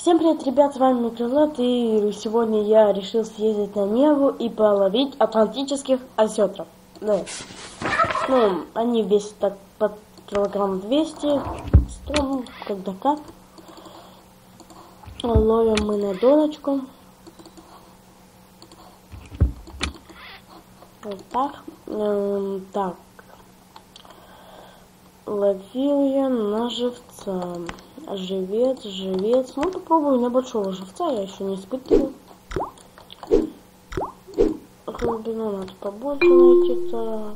Всем привет, ребят, с вами Микролет, и сегодня я решил съездить на Неву и половить атлантических осетров. Да. Ну, они весят так под килограмм 200, 100, когда как. Ловим мы на доночку. Вот так. Так. Ловил я на живца. Живец. Ну, попробую на большого живца, я еще не испытывал. Глубину надо побольше найти, так.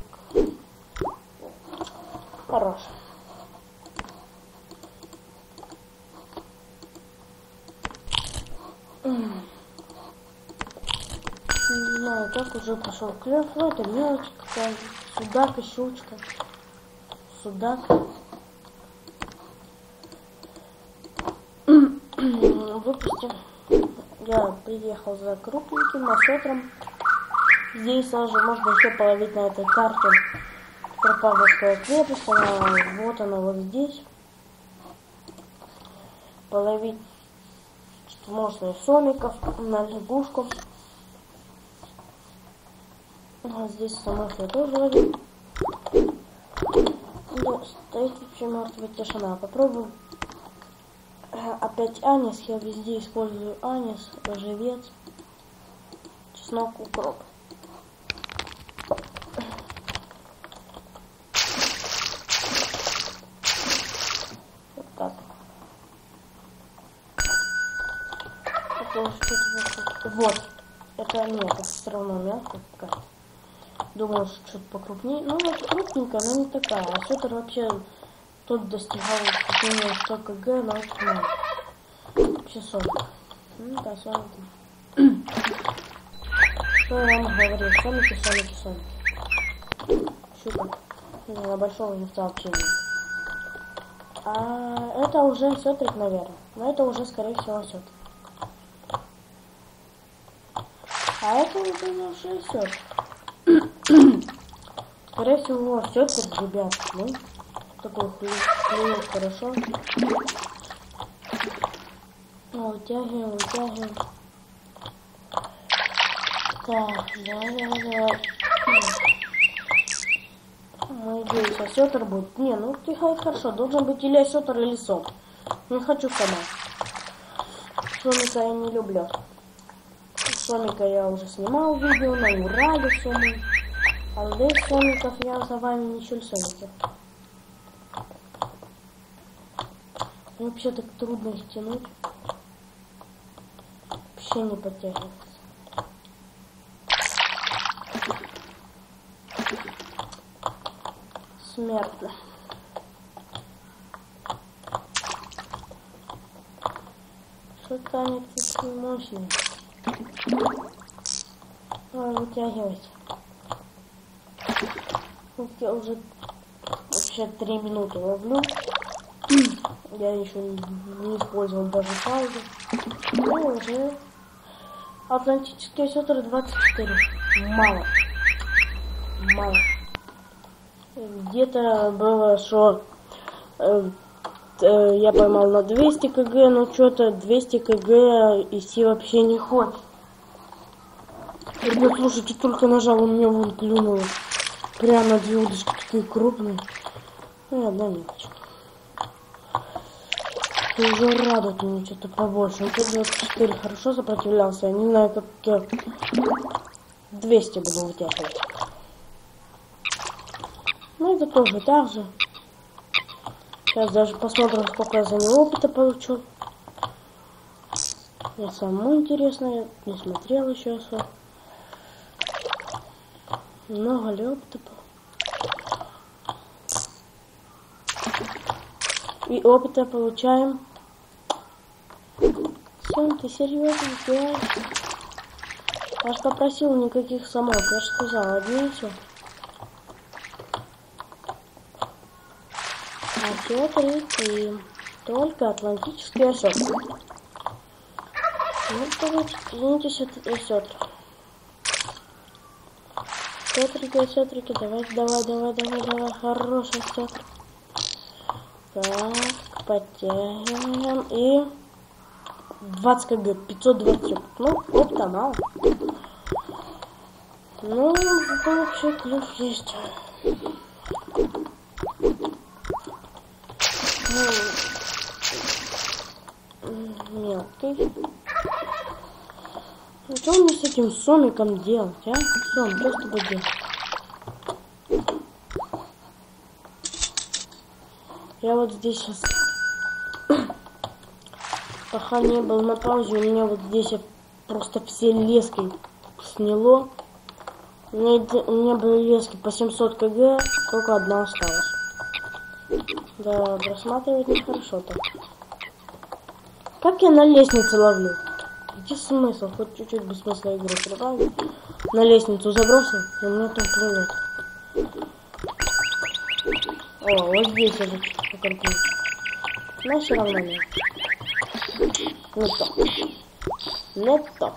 Хорош. Не знаю, как уже пошел клев. Ну, это мелочь какая-то. Судак и щучка. Судак. Выпустим. Я приехал за крупненьким осетром. Здесь тоже можно еще половить на этой карте Петропавловская крепость. Она вот здесь. Половить можно и сомиков на лягушку. Здесь самых я тоже ловил. Но стоит вообще мертвая тишина. Попробую. Опять анис, я везде использую анис, живец, чеснок, укроп. Вот так. Вот. Это нет, это все равно мелко. Думал, что что-то покрупнее. Ну, вот крупненькая, но не такая. А осетр вообще тут достигал не 100 кг, но очень мало. Вообще 40. Ну да, 40. Что я вам говорил? Сомики. Щука. На большого живца вообще нет. А это уже осетрик, наверное. Но это уже, скорее всего, осетрик. А это уже наш осетрик. Скорее всего, осетрик, ребят. Ну, такой клюет хорошо. Вытягиваем. Так, давай. Надеюсь, осетр будет. Не, ну тихо, хорошо. Должен быть или осетр, или сом. Не хочу сама. Сомика я не люблю. Сомика я уже снимал видео на Урале сомик. А здесь сомиков я за вами не чуль сомики. Вообще так трудно их тянуть. Вообще не подтягивается. Смертно. Что-то они такие мощные. Ой, вытягивайте. Вот я уже вообще 3 минуты ловлю. Я еще не использовал даже паузу. Ну, уже атлантические осетры 24. Мало. Где-то было, что я поймал на 200 кг, но что-то 200 кг идти вообще не хочет. Ребят, слушайте, только нажал, у меня вон клюнуло. Прямо 2 удочки такие крупные. Ну, одна мелочь. Я уже радует мне что-то побольше. Он тут 24 хорошо сопротивлялся. Я не знаю, как я 200 буду вытягивать. Ну, это тоже так же. Сейчас даже посмотрим, сколько я за него опыта получу. Мне самому интересно, я не смотрел еще особо. Много ли опыта было? И опыта получаем. Сем, ты серьезно сделаешь? Я же попросил никаких самок, я же сказал, одни и все. Осетрики. Только атлантические осетры. Ну, давайте, извините, осетры. Осетрики, давай, хороший осетр. Так, подтягиваем и 20 кг, 520. Ну, опыта мало. Ну, вообще клюв есть. Мелкий. Ну что мне с этим сомиком делать, а? Сом, что с тобой делать? Я вот здесь сейчас, пока не был на паузе, у меня вот здесь просто все лески сняло. У меня были лески по 700 кг, только одна осталась. Да, просматривать нехорошо так. Как я на лестнице ловлю? Где смысл? Хоть чуть-чуть без смысла игры прибавить. На лестницу забросил, и у меня там плывет. О, вот здесь я же покорпил. Но все равно нет. Не то. Не то.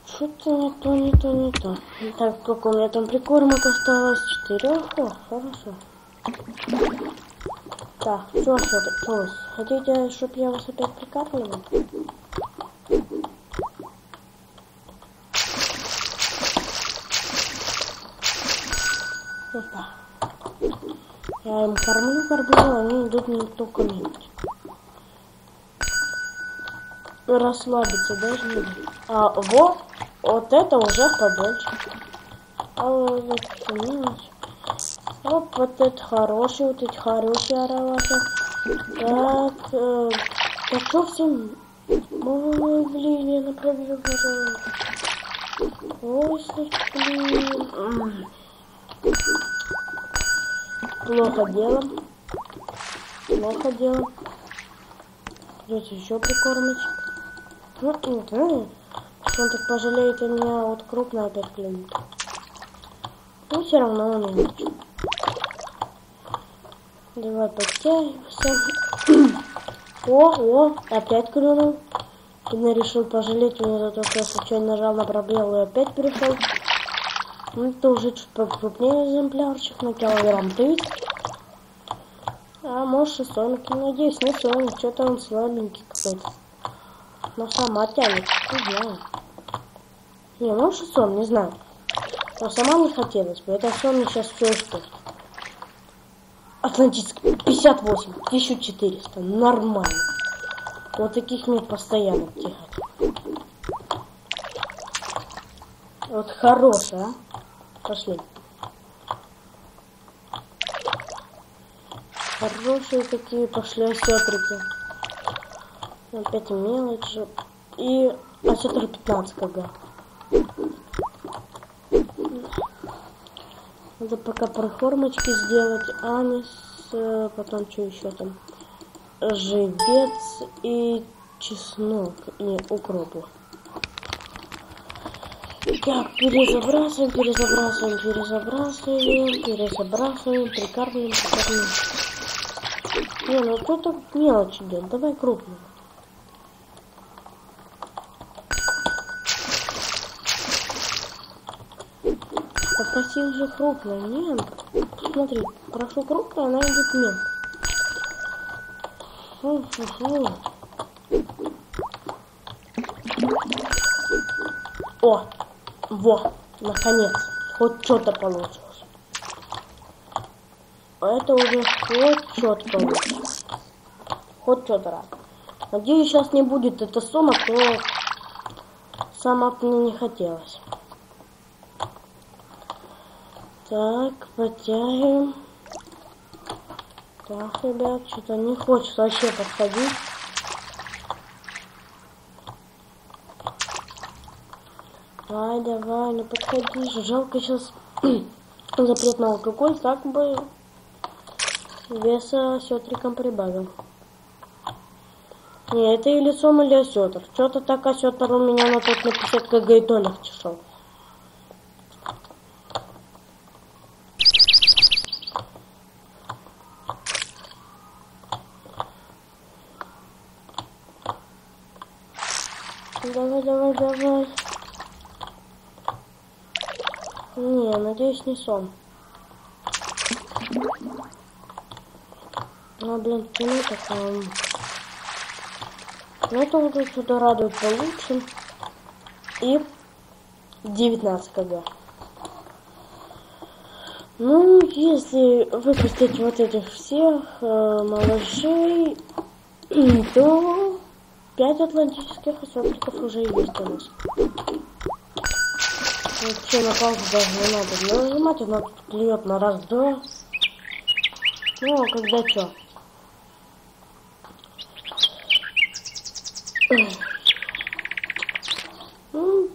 Что-то не то. Так, сколько у меня там прикормок осталось? 4. О, хорошо. Так, что это? Хотите, чтобы я вас опять прикармливал? Опа. Я им кормлю, они идут не только минуть. Расслабиться должны. А вот это уже побольше. А вот это мелочь. Оп, вот это хороший, вот эти хорошие ароматы. Так, так что всем? Ой, блин, я направил, пожалуйста. Ой, блин. Плохо делом. Плохо делом. Придется еще прикормить. Он так пожалеет, и меня вот крупно опять клюнет. Но все равно он не хочет. Давай подтягиваемся. О, опять клюнул. Я решил пожалеть меня за то, что я случайно нажал на пробел и опять перешел. Ну, это уже чуть покрупнее экземплярчик, на килограмм 30. А может и сомик, надеюсь, не сомик, что-то он слабенький какой-то. Но сама тянет, не знаю. Не, может и сом, не знаю. Но сама не хотелось бы, это сом мне сейчас все стоит. Атлантический, 58, 1400, нормально. Вот таких мне постоянно тягать. Вот хорошая, а? Пошли. Хорошие такие пошли осетрики. Опять мелочь. И осетр 15 кг. Надо пока прохормочки сделать. Анис, потом что еще там? Живец и чеснок. И укропу. Так, перезабрасываем, прикармливаем. Не, ну что так мелочь идет? Давай крупную. Попросил же крупную. Нет, смотри, прошу крупную, она идет мелко. Фу-фу-фу. О! Во! Наконец! Хоть что-то получилось. Это уже хоть что-то получилось. Хоть что-то раз. Надеюсь, сейчас не будет это сома, то сама мне не хотелось. Так, подтягиваем. Так, ребят, что-то не хочет вообще подходить. Давай, ну подходи. Жалко сейчас запрет на алкоголь, так бы веса осетриком прибавил. Не, это или сом, или осетр. Что-то так осетр у меня на тот на 50 кг и то легче шел. Давай. Не, надеюсь, не сон. Ну, блин, почему такое? Ну, это вот что-то радует получше. И 19 кг. Ну, если выпустить вот этих всех малышей, то 5 атлантических осётриков уже есть у нас. Вообще на паузу даже не надо нажимать, она тут клюет на раз-два. Ну, а когда что? Ну,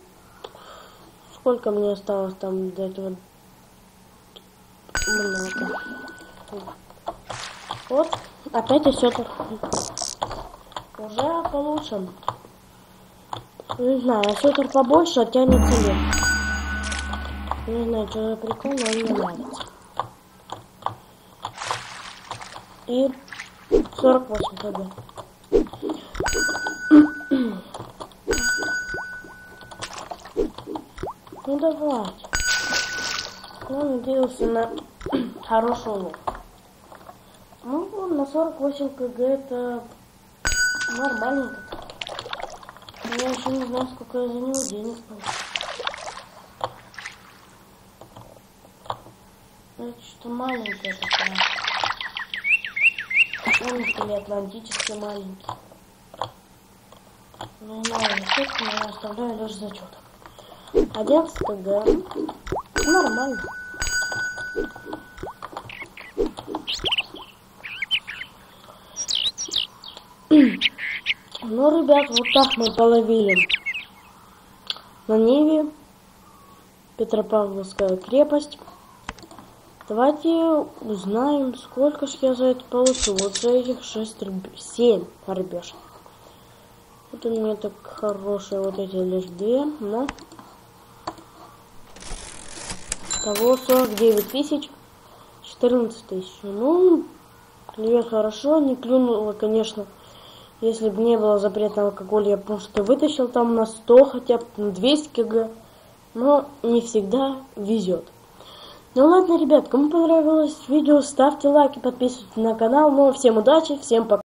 сколько мне осталось там до этого? Много. Вот, опять осетр. Уже получен. Не знаю, осетр побольше, оттянется лет. Не знаю, что за прикол, но мне нравится. И 48 кг. Ну давайте. Я надеялся на хороший улов. Ну, на 48 кг это нормальненько. Но я еще не знаю, сколько я за него денег получу. Это что маленькая такая. Маленький или атлантический маленький. Не знаю, сколько я оставляю даже зачеток. 11 кг. Нормально. Ну, ребят, вот так мы половили на Неве. Петропавловская крепость. Давайте узнаем, сколько же я за это получу. Вот за этих 7 рыбешек. Вот у меня так хорошие вот эти лишь 2, но того 49 тысяч, 14 тысяч. Ну, клюет хорошо, не клюнуло, конечно. Если бы не было запрета на алкоголь, я просто вытащил там на 100, хотя бы на 200 кг. Но не всегда везет. Ну ладно, ребят, кому понравилось видео, ставьте лайки, подписывайтесь на канал. Ну, всем удачи, всем пока.